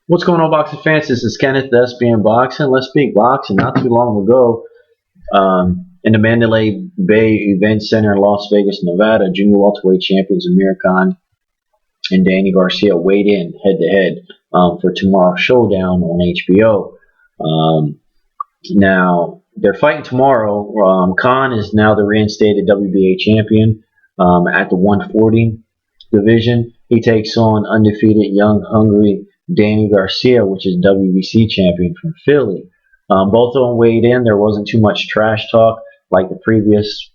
What's going on, boxing fans? This is Kenneth, the SBN Boxing. Let's speak boxing. Not too long ago, in the Mandalay Bay Events Center in Las Vegas, Nevada, junior welterweight champions Amir Kahn and Danny Garcia weighed in head-to-head for tomorrow's showdown on HBO. Now, they're fighting tomorrow. Kahn is now the reinstated WBA champion at the 140 division. He takes on undefeated, young, hungry Danny Garcia, which is WBC champion from Philly. Both of them weighed in. There wasn't too much trash talk like the previous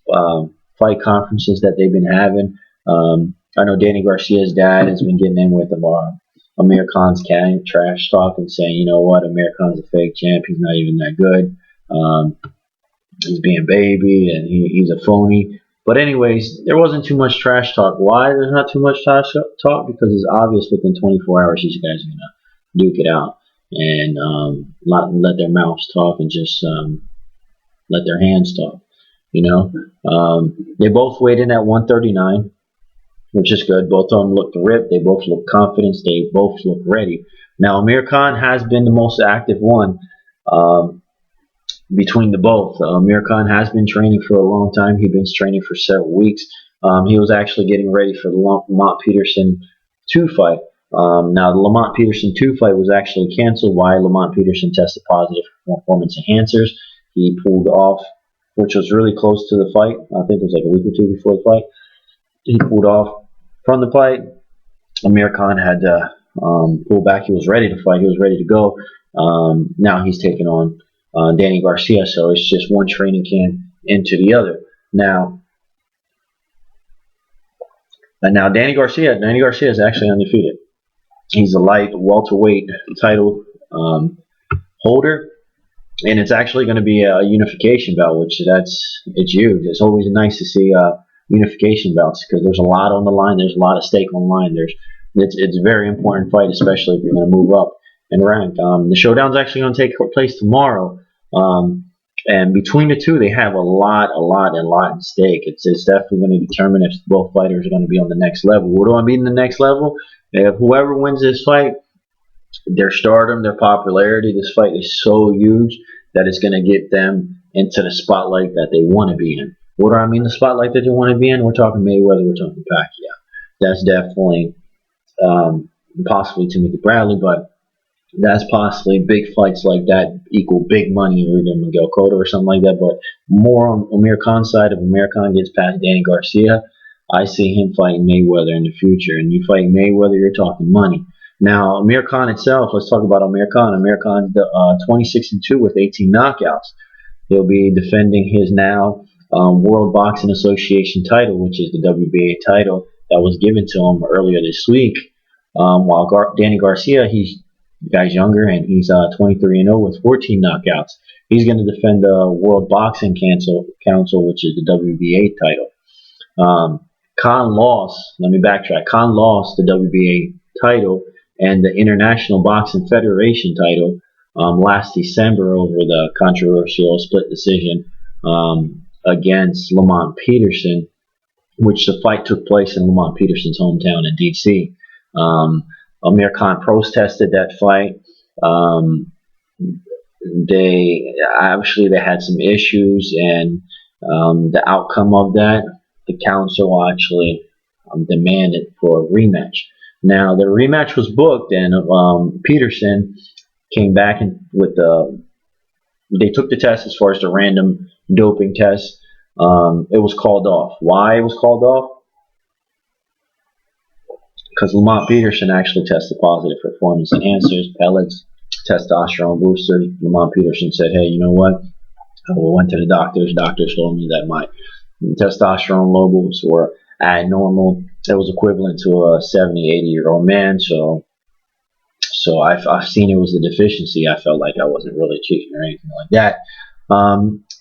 fight conferences that they've been having. I know Danny Garcia's dad has been getting in with him. Amir Kahn's trash talk and saying, you know what, Amir Kahn's a fake champ. He's not even that good. He's being baby and he's a phony. But anyways, there wasn't too much trash talk. Why there's not too much trash talk? Because it's obvious within 24 hours these guys are going to duke it out and let their mouths talk and just let their hands talk. They both weighed in at 139, which is good. Both of them looked ripped. They both look confident. They both look ready. Now, Amir Kahn has been the most active one between the both. Amir Kahn has been training for a long time. He's been training for several weeks. He was actually getting ready for the Lamont Peterson 2 fight. Now, the Lamont Peterson 2 fight was actually canceled. Why? Lamont Peterson tested positive for performance enhancers. He pulled off, which was really close to the fight. I think it was like a week or two before the fight. He pulled off from the fight. Amir Kahn had to pull back. He was ready to fight. He was ready to go. Now he's taking on Danny Garcia, so it's just one training camp into the other. Now Danny Garcia is actually undefeated. He's a light welterweight title holder, and it's actually going to be a unification bout, which it's huge. It's always nice to see unification bouts because there's a lot on the line. There's a lot of stake on the line. It's a very important fight, especially if you're going to move up and rank. The showdown's actually going to take place tomorrow, and between the two, they have a lot in stake. It's definitely going to determine if both fighters are going to be on the next level. What do I mean the next level? If whoever wins this fight, their stardom, their popularity, this fight is so huge that it's going to get them into the spotlight that they want to be in. What do I mean the spotlight that they want to be in? We're talking Mayweather, we're talking Pacquiao. That's definitely possibly Timothy Bradley, but that's possibly big fights like that equal big money, or either Miguel Cotto or something like that. But more on Amir Khan's side, if Amir Kahn gets past Danny Garcia, I see him fighting Mayweather in the future. And you fight Mayweather, you're talking money. Now, Amir Kahn itself, let's talk about Amir Kahn. Amir Khan's 26-2 with 18 knockouts. He'll be defending his now World Boxing Association title, which is the WBA title that was given to him earlier this week. While Danny Garcia, the guy's younger, and he's 23-0 with 14 knockouts. He's going to defend the World Boxing Council, which is the WBA title. Kahn lost. Let me backtrack. Kahn lost the WBA title and the International Boxing Federation title last December over the controversial split decision against Lamont Peterson, which the fight took place in Lamont Peterson's hometown in D.C. Amir Kahn protested that fight. They had some issues, and the outcome of that, the council actually demanded for a rematch. Now the rematch was booked, and Peterson came back they took the test as far as the random doping test. It was called off. Why it was called off? Because Lamont Peterson actually tested positive for performance enhancers, pellets, testosterone boosters. Lamont Peterson said, hey, you know what? I went to the doctors. Doctors told me that my testosterone levels were abnormal. It was equivalent to a 70, 80-year-old man. So I've seen it was a deficiency. I felt like I wasn't really cheating or anything like that.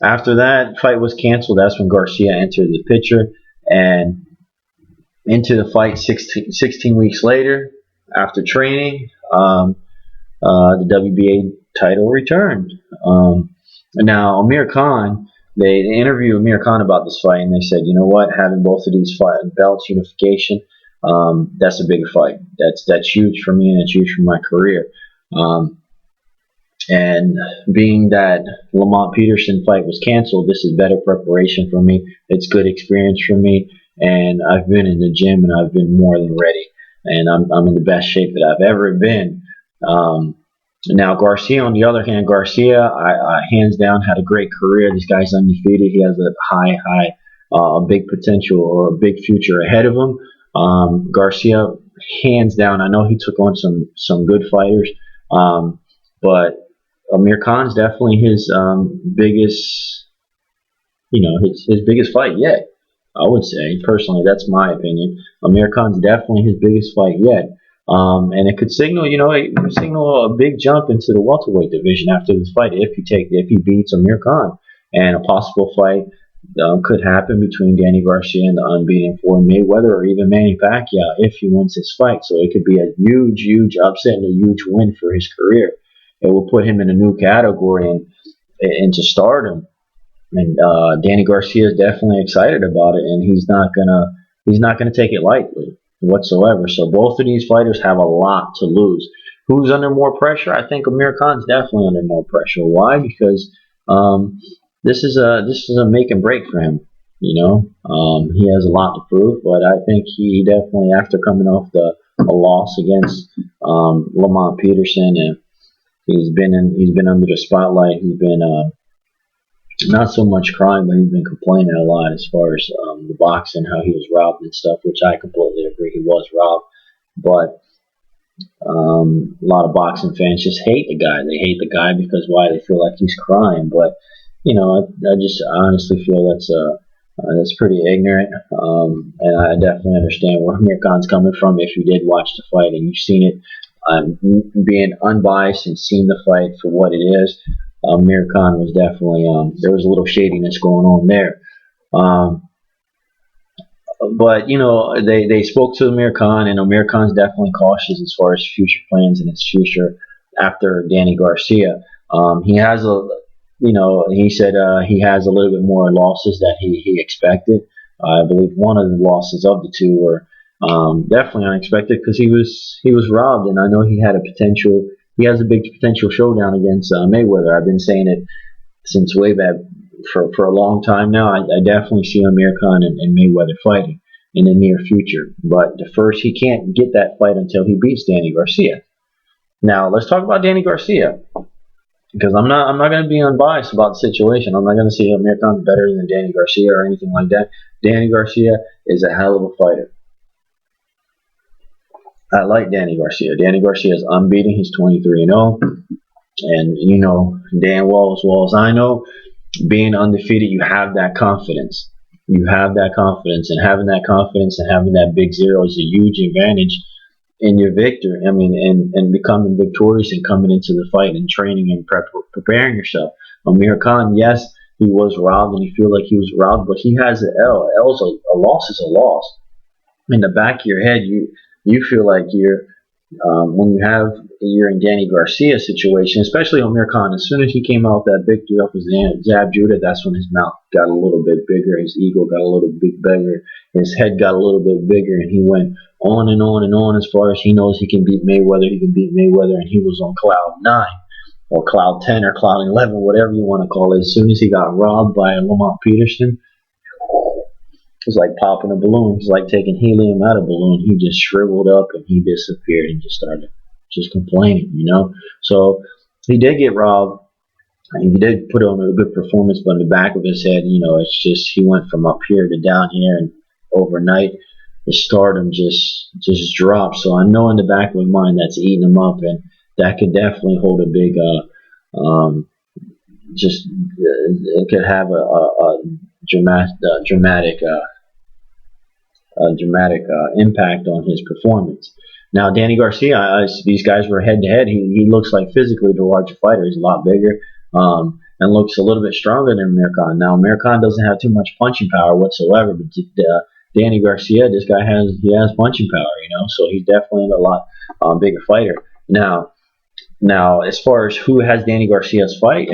After that fight was canceled, that's when Garcia entered the picture, and into the fight 16 weeks later, after training, the WBA title returned. Now, Amir Kahn, they interviewed Amir Kahn about this fight, and they said, you know what, having both of these belts unification, that's a big fight. That's huge for me, and it's huge for my career. Um, and being that Lamont Peterson fight was canceled, this is better preparation for me. It's good experience for me, and I've been in the gym and I've been more than ready, and I'm in the best shape that I've ever been. Um, Now Garcia, on the other hand, Garcia, I hands down had a great career. This guy's undefeated. He has a a big potential or a big future ahead of him. Garcia, hands down, I know he took on some good fighters, but Amir Khan's definitely his biggest, his biggest fight yet. I would say personally, that's my opinion. Amir Khan's definitely his biggest fight yet. And it could signal, it could signal a big jump into the welterweight division after this fight if he beats Amir Khan, and a possible fight could happen between Danny Garcia and the unbeaten Floyd Mayweather, or even Manny Pacquiao if he wins this fight. So it could be a huge, huge upset and a huge win for his career. It will put him in a new category and into stardom. And Danny Garcia is definitely excited about it, and he's not gonna take it lightly whatsoever. So both of these fighters have a lot to lose. Who's under more pressure? I think Amir Khan's definitely under more pressure. Why? Because this is a make and break for him. He has a lot to prove, but I think he definitely, after coming off a loss against Lamont Peterson, and he's been under the spotlight. He's been not so much crying, but he's been complaining a lot as far as the boxing, how he was robbed and stuff, which I completely agree. He was robbed, but a lot of boxing fans just hate the guy. They hate the guy because why? They feel like he's crying. But I just honestly feel that's pretty ignorant, and I definitely understand where Amir Khan's coming from. If you did watch the fight and you've seen it, being unbiased and seeing the fight for what it is, Amir Kahn was definitely there was a little shadiness going on there. But they spoke to Amir Kahn, and Amir Khan's definitely cautious as far as future plans and his future after Danny Garcia. He has he said he has a little bit more losses that he expected. I believe one of the losses of the two were definitely unexpected because he was robbed, and I know he had a potential. He has a big potential showdown against Mayweather. I've been saying it since way back for a long time now. I definitely see Amir Khan and Mayweather fighting in the near future. But the first, he can't get that fight until he beats Danny Garcia. Now let's talk about Danny Garcia, because I'm not going to be unbiased about the situation. I'm not going to say Amir Khan's better than Danny Garcia or anything like that. Danny Garcia is a hell of a fighter. I like Danny Garcia. Danny Garcia is unbeaten. He's 23-0. And damn well as I know, being undefeated, you have that confidence. You have that confidence, and having that confidence and having that big zero is a huge advantage in your victory. I mean, and becoming victorious and coming into the fight and training and preparing yourself. Amir Kahn, yes, he was robbed, and you feel like he was robbed, but he has an L. A loss is a loss. In the back of your head, you feel like when you're in Danny Garcia's situation, especially Amir Kahn, as soon as he came out with that victory off his Zab Judah, that's when his mouth got a little bit bigger, his ego got a little bit bigger, his head got a little bit bigger, and he went on and on and on as far as he knows he can beat Mayweather, and he was on cloud 9 or cloud 10 or cloud 11, whatever you want to call it. As soon as he got robbed by Lamont Peterson, it was like popping a balloon. It was like taking helium out of a balloon. He just shriveled up and he disappeared and just started complaining, So he did get robbed. He did put on a good performance, but in the back of his head, it's just he went from up here to down here, and overnight his stardom just dropped. So I know in the back of my mind that's eating him up, and that could definitely hold a big it could have a dramatic impact on his performance. Now, Danny Garcia, these guys were head to head. He looks like physically the larger fighter. He's a lot bigger and looks a little bit stronger than Amir Kahn. Now, Amir Kahn doesn't have too much punching power whatsoever, but Danny Garcia, this guy has punching power, so he's definitely a lot bigger fighter. Now, as far as who has Danny Garcia's fight,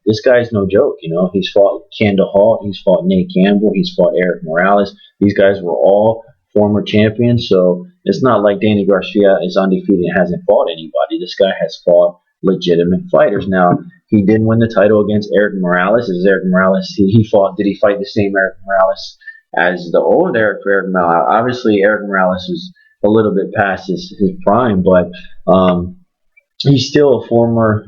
this guy's no joke. He's fought Kendall Hall, he's fought Nate Campbell, he's fought Erik Morales. These guys were all former champion, so it's not like Danny Garcia is undefeated and hasn't fought anybody. This guy has fought legitimate fighters. Now, he did win the title against Erik Morales. Is Erik Morales, he fought, did he fight the same Erik Morales as the old Erik Morales? Obviously, Erik Morales was a little bit past his prime, but he's still a former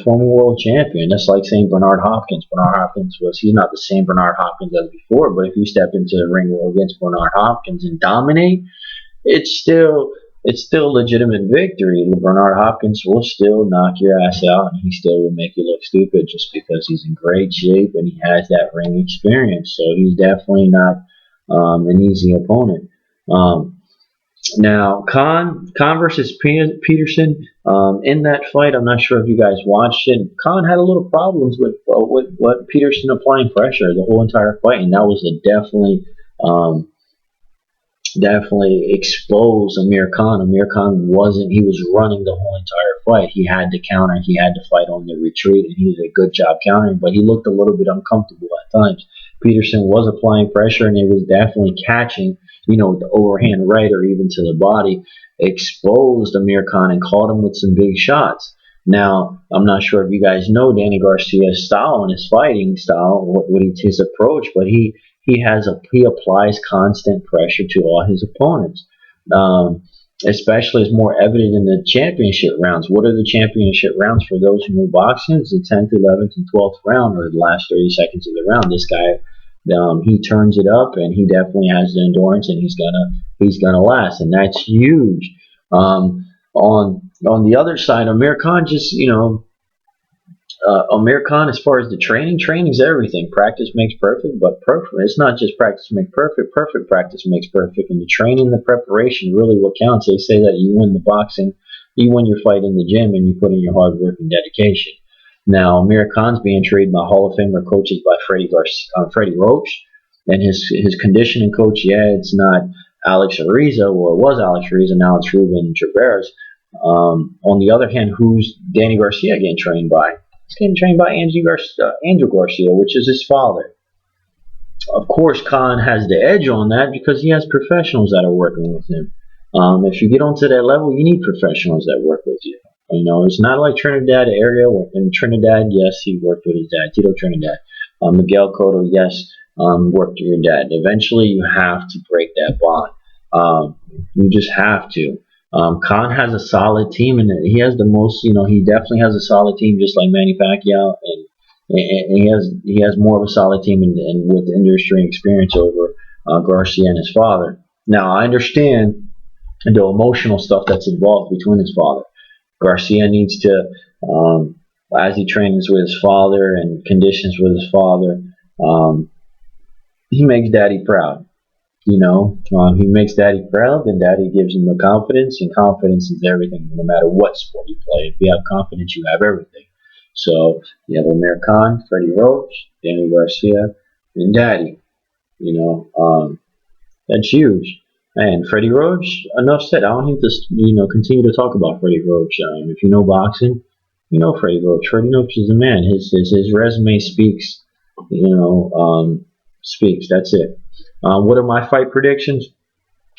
world champion. That's like saying Bernard Hopkins. Bernard Hopkins he's not the same Bernard Hopkins as before, but if you step into the ring against Bernard Hopkins and dominate, it's still legitimate victory. Bernard Hopkins will still knock your ass out, and he still will make you look stupid just because he's in great shape and he has that ring experience. So he's definitely not an easy opponent. Now, Kahn versus Peterson, in that fight, I'm not sure if you guys watched it. Kahn had a little problems with Peterson applying pressure the whole entire fight, and that was definitely exposed Amir Kahn. Amir Kahn he was running the whole entire fight. He had to counter, he had to fight on the retreat, and he did a good job countering, but he looked a little bit uncomfortable at times. Peterson was applying pressure, and it was definitely catching, the overhand right or even to the body, exposed Amir Kahn and caught him with some big shots. Now, I'm not sure if you guys know Danny Garcia's style and his fighting style, his approach, but he applies constant pressure to all his opponents. Especially is more evident in the championship rounds. What are the championship rounds for those who know boxing? It's the 10th, 11th, and 12th round, or the last 30 seconds of the round. This guy, he turns it up, and he definitely has the endurance, and he's gonna last, and that's huge. On the other side, Amir Kahn Amir Kahn, as far as the training is everything. Practice makes perfect, but it's not just practice makes perfect. Perfect practice makes perfect, and the training, the preparation, really what counts. They say that you win your fight in the gym, and you put in your hard work and dedication. Now, Amir Kahn's being trained by Hall of Famer coaches by Freddie Roach, and his conditioning coach. Yeah, it's not Alex Ariza. Well, it was Alex Ariza. Now it's Ruben Traveres. On the other hand, who's Danny Garcia getting trained by? He's getting trained by Angel Garcia, which is his father. Of course, Kahn has the edge on that because he has professionals that are working with him. If you get onto that level, you need professionals that work with you. It's not like Trinidad area. In Trinidad, yes, he worked with his dad, Tito Trinidad. Miguel Cotto, yes, worked with your dad. Eventually, you have to break that bond. You just have to. Kahn has a solid team, and he has the most. He definitely has a solid team, just like Manny Pacquiao, and he has more of a solid team, and with industry experience over Garcia and his father. Now, I understand the emotional stuff that's involved between his father. Garcia needs to, as he trains with his father and conditions with his father, he makes daddy proud. He makes daddy proud, and daddy gives him the confidence, and confidence is everything, no matter what sport you play. If you have confidence, you have everything. So you have Amir Kahn, Freddie Roach, Danny Garcia, and daddy. That's huge. And Freddie Roach, enough said. I don't need to, continue to talk about Freddie Roach. If you know boxing, you know Freddie Roach. Freddie Roach is a man. His resume speaks. Speaks. That's it. What are my fight predictions?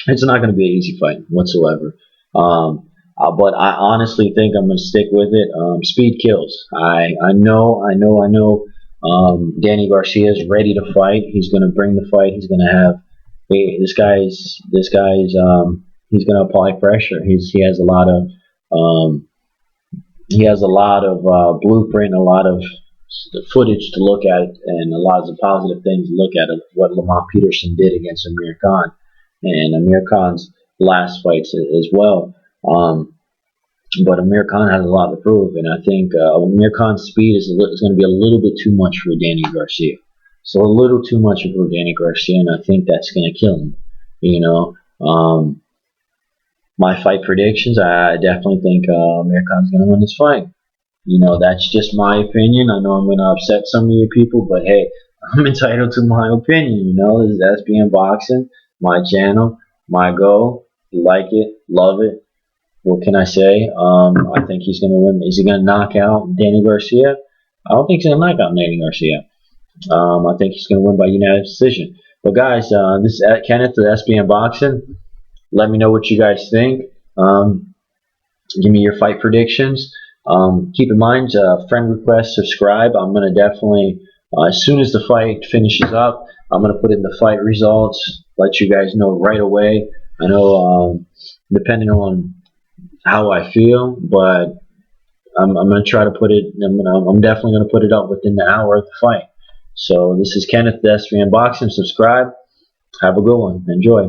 It's not going to be an easy fight whatsoever. But I honestly think I'm going to stick with it. Speed kills. I know. Danny Garcia is ready to fight. He's going to bring the fight. He's going to have. This guy's. He's going to apply pressure. He has a lot of blueprint, a lot of the footage to look at, and a lot of the positive things to look at of what Lamont Peterson did against Amir Kahn and Amir Kahn's last fights as well. But Amir Kahn has a lot to prove, and I think Amir Kahn's speed is going to be a little bit too much for Danny Garcia. So a little too much for Danny Garcia, and I think that's going to kill him. My fight predictions, I definitely think Amir Kahn's going to win this fight. That's just my opinion. I know I'm going to upset some of you people, but hey, I'm entitled to my opinion. That's being boxing, my channel, my goal. You like it, love it. What can I say? I think he's going to win. Is he going to knock out Danny Garcia? I don't think he's going to knock out Danny Garcia. I think he's going to win by unanimous decision. But guys, this is Kenneth at SBN Boxing. Let me know what you guys think. Give me your fight predictions. Keep in mind, friend request, subscribe. I'm going to definitely, as soon as the fight finishes up, I'm going to put in the fight results, let you guys know right away. I know, depending on how I feel, but I'm going to try to put it, I'm definitely going to put it up within the hour of the fight. So this is Kenneth, the SVN Boxing. Subscribe. Have a good one. Enjoy.